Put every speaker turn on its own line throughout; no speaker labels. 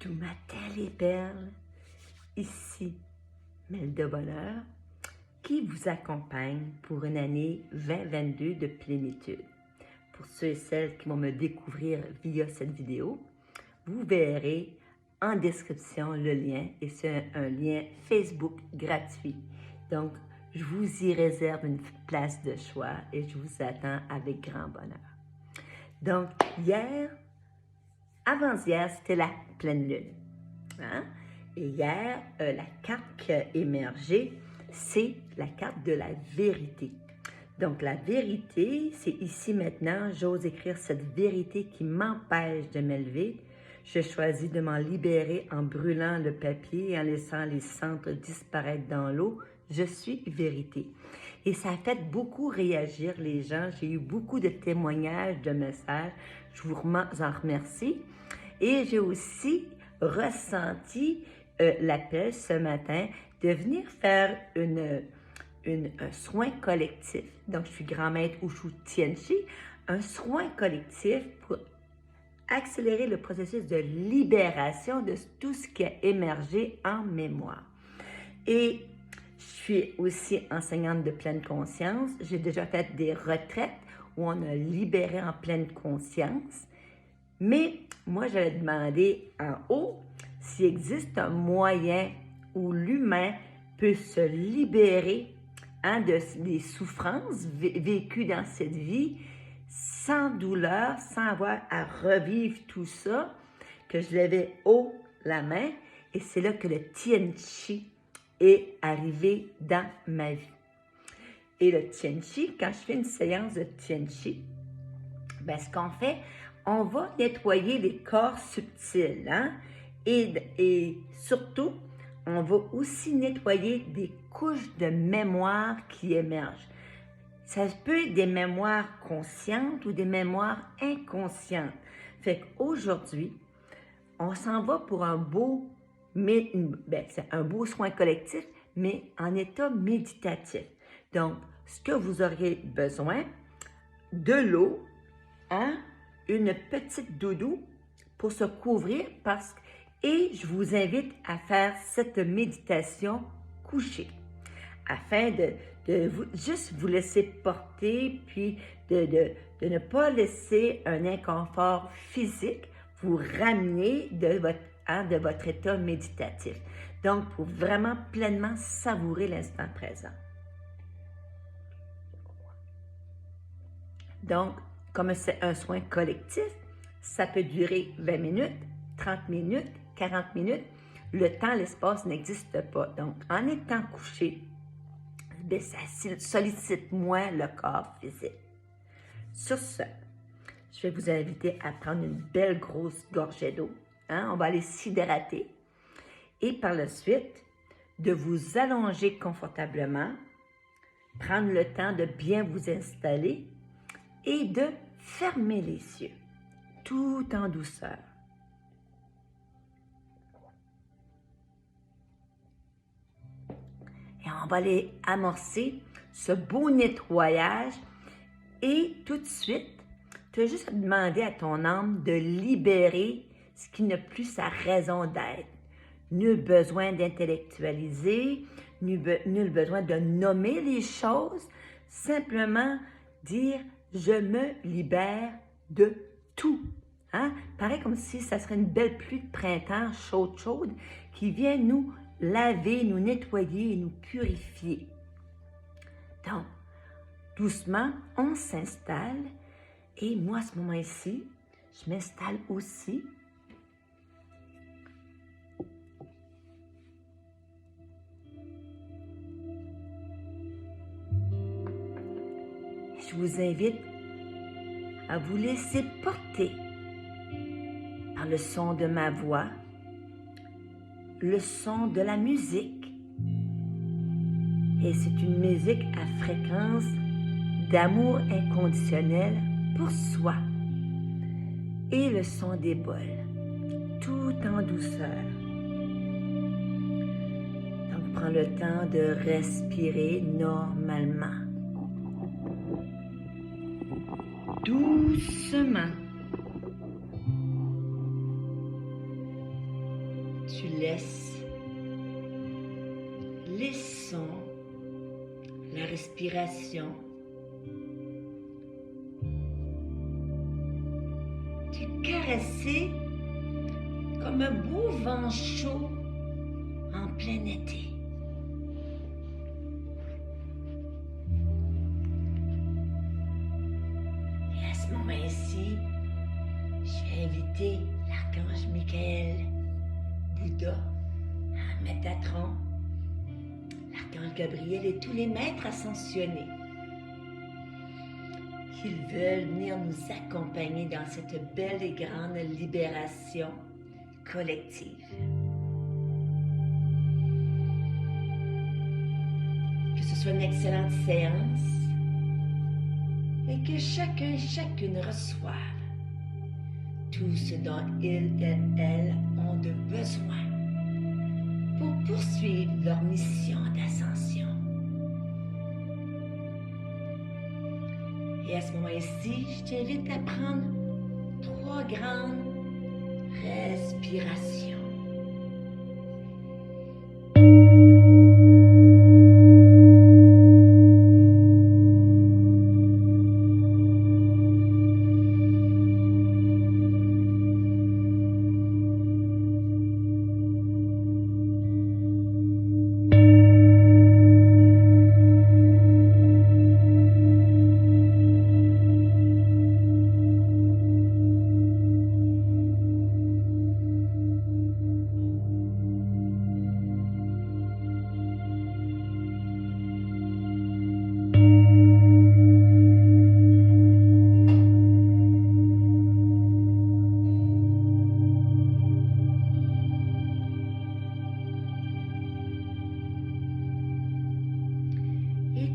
Tout matin les perles, ici Mel de Bonheur, qui vous accompagne pour une année 2022 de plénitude. Pour ceux et celles qui vont me découvrir via cette vidéo, vous verrez en description le lien et c'est un lien Facebook gratuit. Donc, je vous y réserve une place de choix et je vous attends avec grand bonheur. Donc, avant-hier, c'était la pleine lune. Hein? Et hier, la carte qui a émergé, c'est la carte de la vérité. Donc, la vérité, c'est ici maintenant, j'ose écrire cette vérité qui m'empêche de m'élever. Je choisis de m'en libérer en brûlant le papier et en laissant les centres disparaître dans l'eau. Je suis vérité. Et ça a fait beaucoup réagir les gens. J'ai eu beaucoup de témoignages, de messages. Je vous en remercie. Et j'ai aussi ressenti l'appel ce matin de venir faire un soin collectif. Donc, je suis grand maître Ushu Tianchi, un soin collectif pour accélérer le processus de libération de tout ce qui a émergé en mémoire. Et je suis aussi enseignante de pleine conscience. J'ai déjà fait des retraites où on a libéré en pleine conscience. Mais moi, j'avais demandé en haut s'il existe un moyen où l'humain peut se libérer des souffrances vécues dans cette vie sans douleur, sans avoir à revivre tout ça, que je levais haut la main. Et c'est là que le Tianchi est arrivé dans ma vie. Et le Tianchi, quand je fais une séance de Tianchi, ben, ce qu'on fait, on va nettoyer les corps subtils, hein? Et surtout, on va aussi nettoyer des couches de mémoire qui émergent. Ça peut être des mémoires conscientes ou des mémoires inconscientes. Fait qu'aujourd'hui, on s'en va pour un beau soin collectif, mais en état méditatif. Donc, ce que vous auriez besoin, de l'eau, hein? Une petite doudou pour se couvrir et je vous invite à faire cette méditation couchée afin de juste vous laisser porter puis de ne pas laisser un inconfort physique vous ramener de votre état méditatif. Donc, pour vraiment pleinement savourer l'instant présent. Donc, comme c'est un soin collectif, ça peut durer 20 minutes, 30 minutes, 40 minutes. Le temps, l'espace n'existe pas. Donc, en étant couché, bien, ça sollicite moins le corps physique. Sur ce, je vais vous inviter à prendre une belle grosse gorgée d'eau. Hein? On va aller s'hydrater. Et par la suite, de vous allonger confortablement, prendre le temps de bien vous installer et de fermer les yeux, tout en douceur. Et on va aller amorcer ce beau nettoyage et tout de suite, tu as juste à demander à ton âme de libérer ce qui n'a plus sa raison d'être. Nul besoin d'intellectualiser, nul besoin de nommer les choses, simplement dire « je me libère de tout ». Hein? Pareil comme si ça serait une belle pluie de printemps chaude qui vient nous laver, nous nettoyer et nous purifier. Donc, doucement, on s'installe et moi, à ce moment-ci, je m'installe aussi. Je vous invite à vous laisser porter par le son de ma voix, le son de la musique. Et c'est une musique à fréquence d'amour inconditionnel pour soi. Et le son des bols, tout en douceur. Donc, prends le temps de respirer normalement. Doucement. tu laisses les sons, la respiration, te caresser comme un beau vent chaud en plein été. Et à ce moment-ci, je vais inviter l'archange Michael, Bouddha, Métatron, l'archange Gabriel et tous les maîtres ascensionnés qu'ils veulent venir nous accompagner dans cette belle et grande libération collective. Que ce soit une excellente séance et que chacun et chacune reçoive tout ce dont ils et elles ont de besoin pour poursuivre leur mission d'ascension. Et à ce moment-ci, je t'invite à prendre 3 grandes respirations.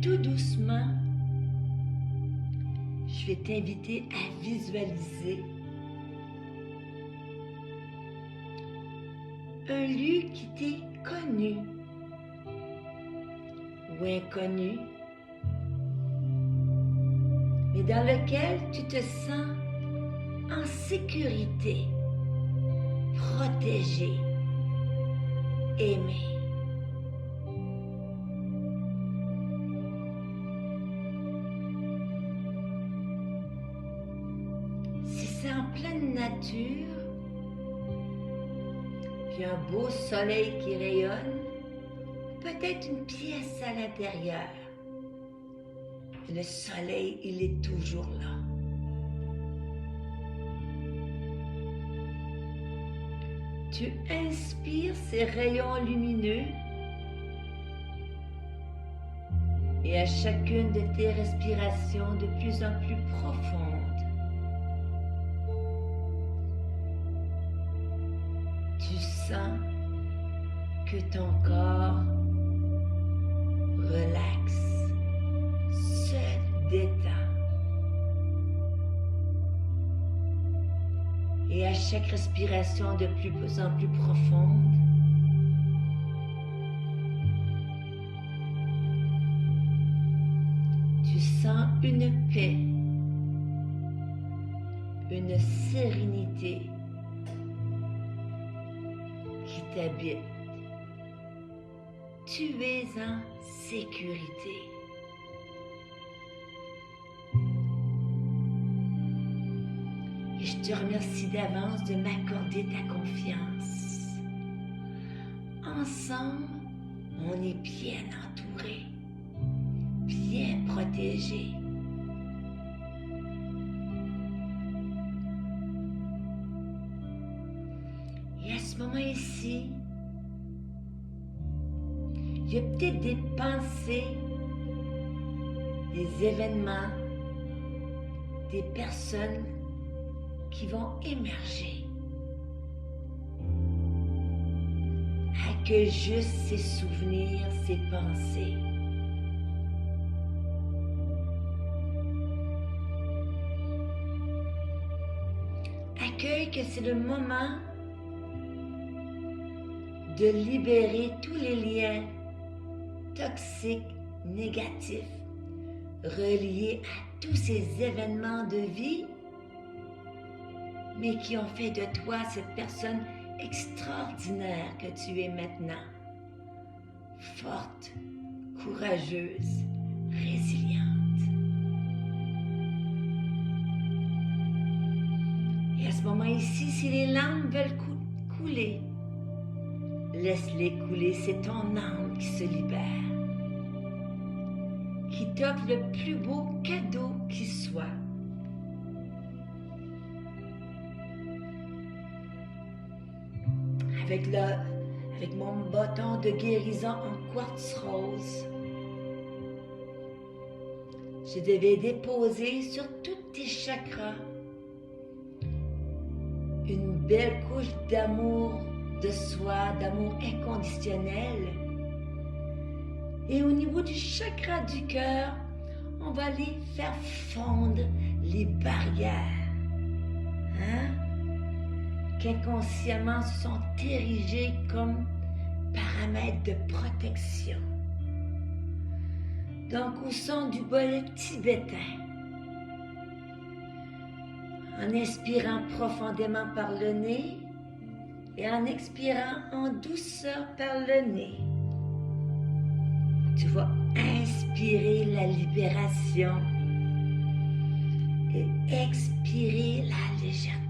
Tout doucement, je vais t'inviter à visualiser un lieu qui t'est connu ou inconnu, mais dans lequel tu te sens en sécurité, protégé, aimé. En pleine nature, puis un beau soleil qui rayonne, peut-être une pièce à l'intérieur. Le soleil, il est toujours là. Tu inspires ces rayons lumineux et à chacune de tes respirations de plus en plus profondes, tu sens que ton corps relaxe, se détend. Et à chaque respiration de plus en plus profonde, tu sens une paix, une sérénité qui t'habite. Tu es en sécurité. Et je te remercie d'avance de m'accorder ta confiance. Ensemble, on est bien entourés, bien protégés. Et à ce moment ici, il y a peut-être des pensées, des événements, des personnes qui vont émerger. Accueille juste ces souvenirs, ces pensées. Accueille que c'est le moment de libérer tous les liens toxiques, négatifs, reliés à tous ces événements de vie, mais qui ont fait de toi cette personne extraordinaire que tu es maintenant. Forte, courageuse, résiliente. Et à ce moment ici, si les larmes veulent couler, laisse-les couler, c'est ton âme qui se libère, qui t'offre le plus beau cadeau qui soit. Avec mon bâton de guérison en quartz rose, je devais déposer sur tous tes chakras une belle couche d'amour de soi, d'amour inconditionnel. Et au niveau du chakra du cœur, on va aller faire fondre les barrières, qui inconsciemment sont érigées comme paramètres de protection. Donc au son du bol tibétain, en inspirant profondément par le nez et en expirant en douceur par le nez, tu vas inspirer la libération et expirer la légèreté.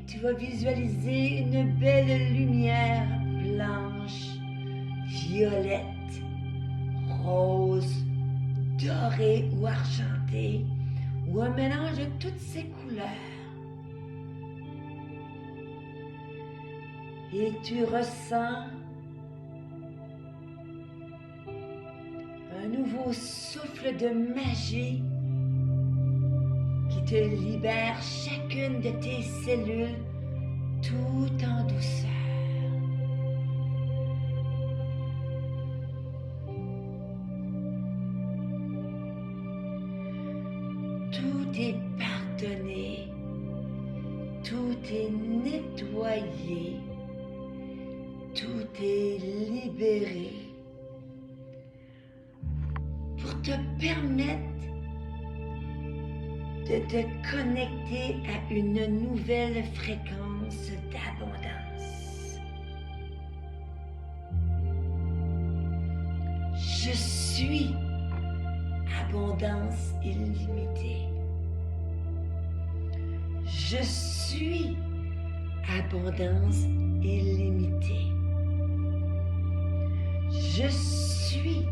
Tu vas visualiser une belle lumière blanche, violette, rose, dorée ou argentée, ou un mélange de toutes ces couleurs. Et tu ressens un nouveau souffle de magie qui te libère chacune de tes cellules tout en douceur. Tout est pardonné, tout est nettoyé, tout est libéré pour te permettre de te connecter à une nouvelle fréquence d'abondance. Je suis abondance illimitée. Je suis abondance illimitée. Je suis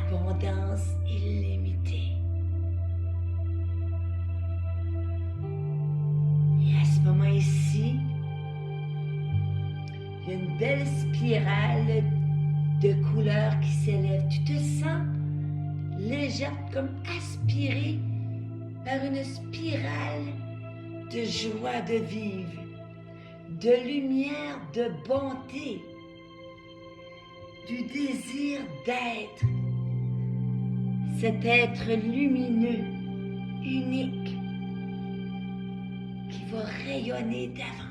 abondance illimitée. Moment ici, il y a une belle spirale de couleurs qui s'élève. Tu te sens légère, comme aspirée par une spirale de joie de vivre, de lumière, de bonté, du désir d'être, cet être lumineux, unique, qui va rayonner davantage.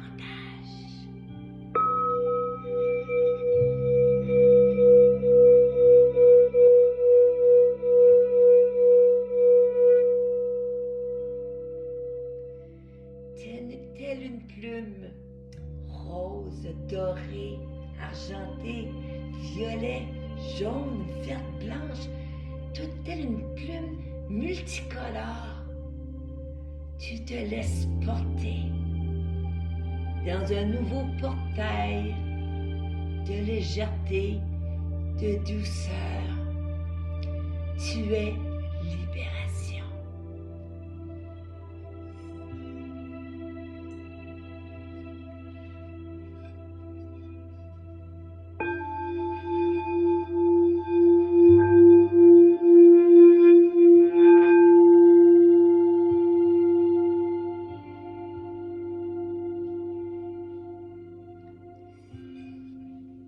Telle une plume rose, dorée, argentée, violet, jaune, verte, blanche, toute telle une plume multicolore. Tu te laisses porter dans un nouveau portail de légèreté, de douceur. Tu es libération.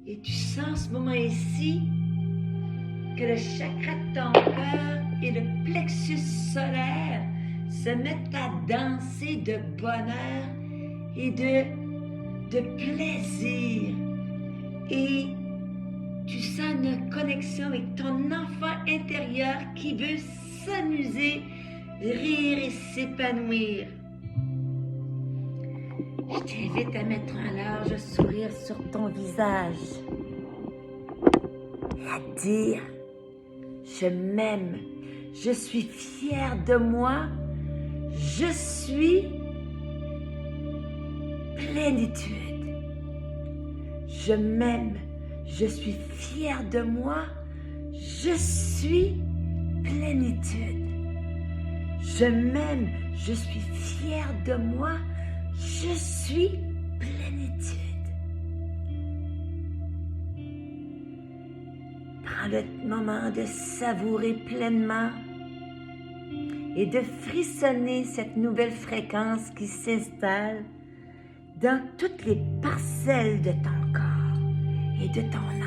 Et tu sens en ce moment ici que le chakra de ton cœur et le plexus solaire se mettent à danser de bonheur et de plaisir. Et tu sens une connexion avec ton enfant intérieur qui veut s'amuser, rire et s'épanouir. Je t'invite à mettre un large sourire sur ton visage et à dire « Je m'aime, je suis fière de moi, je suis plénitude. Je m'aime, je suis fière de moi, je suis plénitude. Je m'aime, je suis fière de moi, je suis plénitude. » Prends le moment de savourer pleinement et de frissonner cette nouvelle fréquence qui s'installe dans toutes les parcelles de ton corps et de ton âme.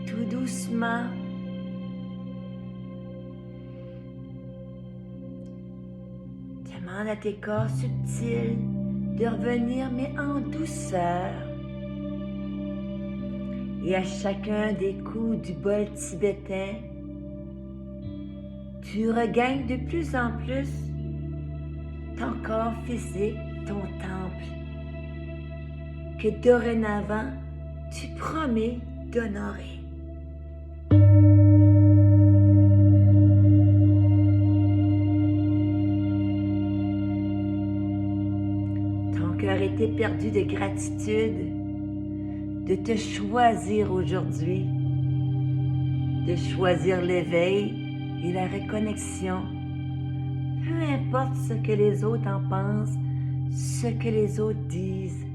Tout doucement, demande à tes corps subtils de revenir, mais en douceur. Et à chacun des coups du bol tibétain, tu regagnes de plus en plus ton corps physique, ton temple, que dorénavant tu promets d'honorer. Ton cœur était perdu de gratitude de te choisir aujourd'hui, de choisir l'éveil et la reconnexion. Peu importe ce que les autres en pensent, ce que les autres disent,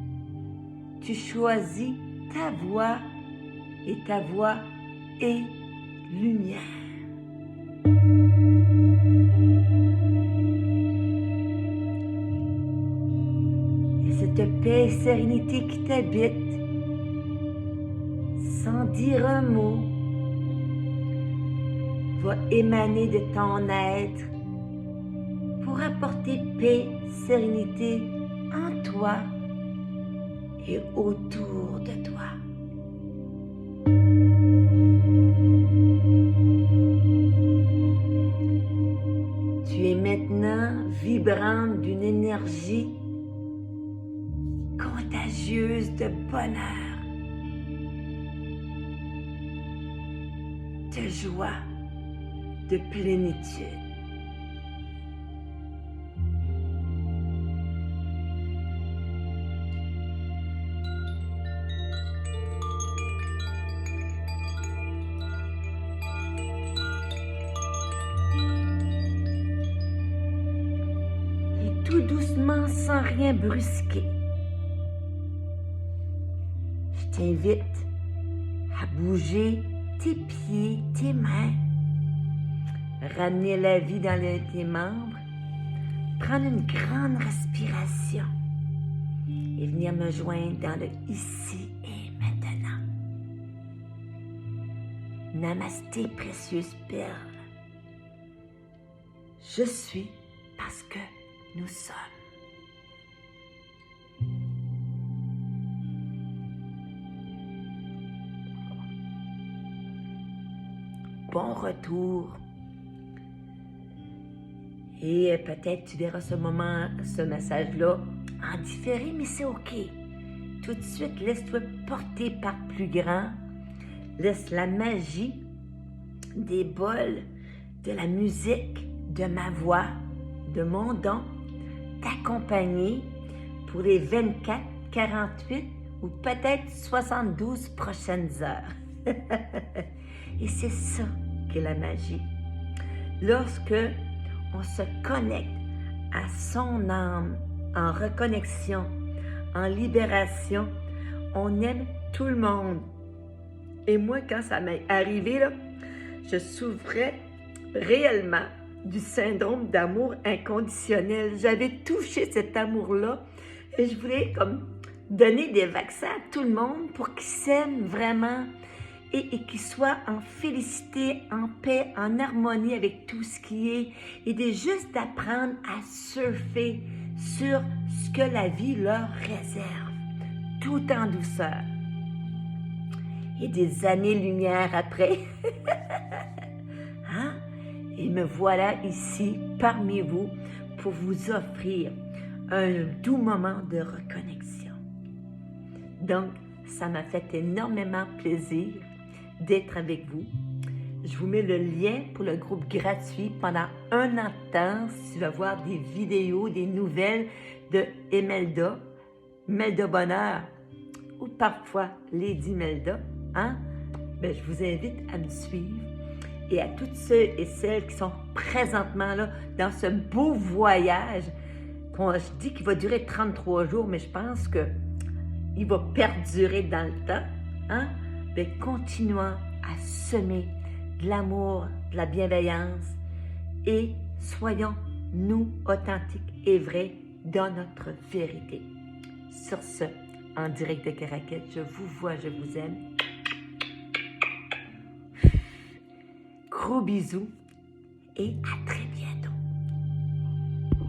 tu choisis ta voix et ta voix est lumière. Et cette paix et sérénité qui t'habite, sans dire un mot, va émaner de ton être pour apporter paix, sérénité en toi et autour de toi. Tu es maintenant vibrante d'une énergie contagieuse de bonheur, de joie, de plénitude. Et tout doucement, sans rien brusquer, je t'invite à bouger tes pieds, tes mains, ramener la vie dans tes membres, prendre une grande respiration et venir me joindre dans le ici et maintenant. Namasté, précieuse perle. Je suis parce que nous sommes. bon retour. Et peut-être tu verras ce message-là en différé, mais c'est OK. Tout de suite, laisse-toi porter par plus grand. Laisse la magie des bols, de la musique, de ma voix, de mon don t'accompagner pour les 24, 48 ou peut-être 72 prochaines heures. Et c'est ça qu'est la magie. Lorsque on se connecte à son âme en reconnexion, en libération, on aime tout le monde. Et moi, quand ça m'est arrivé, là, je souffrais réellement du syndrome d'amour inconditionnel. J'avais touché cet amour-là et je voulais comme donner des vaccins à tout le monde pour qu'ils s'aiment vraiment et qu'ils soient en félicité, en paix, en harmonie avec tout ce qui est et de juste apprendre à surfer sur ce que la vie leur réserve, tout en douceur. Et des années-lumière après, hein? Et me voilà ici parmi vous pour vous offrir un doux moment de reconnexion. Donc, ça m'a fait énormément plaisir d'être avec vous. Je vous mets le lien pour le groupe gratuit pendant 1 an de temps. Si tu vas voir des vidéos, des nouvelles de Imelda, Melda Bonheur ou parfois Lady Melda, hein? Ben, je vous invite à me suivre. Et à toutes ceux et celles qui sont présentement là dans ce beau voyage, je dis qu'il va durer 33 jours, mais je pense qu'il va perdurer dans le temps, hein? Bien, continuons à semer de l'amour, de la bienveillance et soyons, nous, authentiques et vrais dans notre vérité. Sur ce, en direct de Caraquette, je vous vois, je vous aime. Gros bisous et à très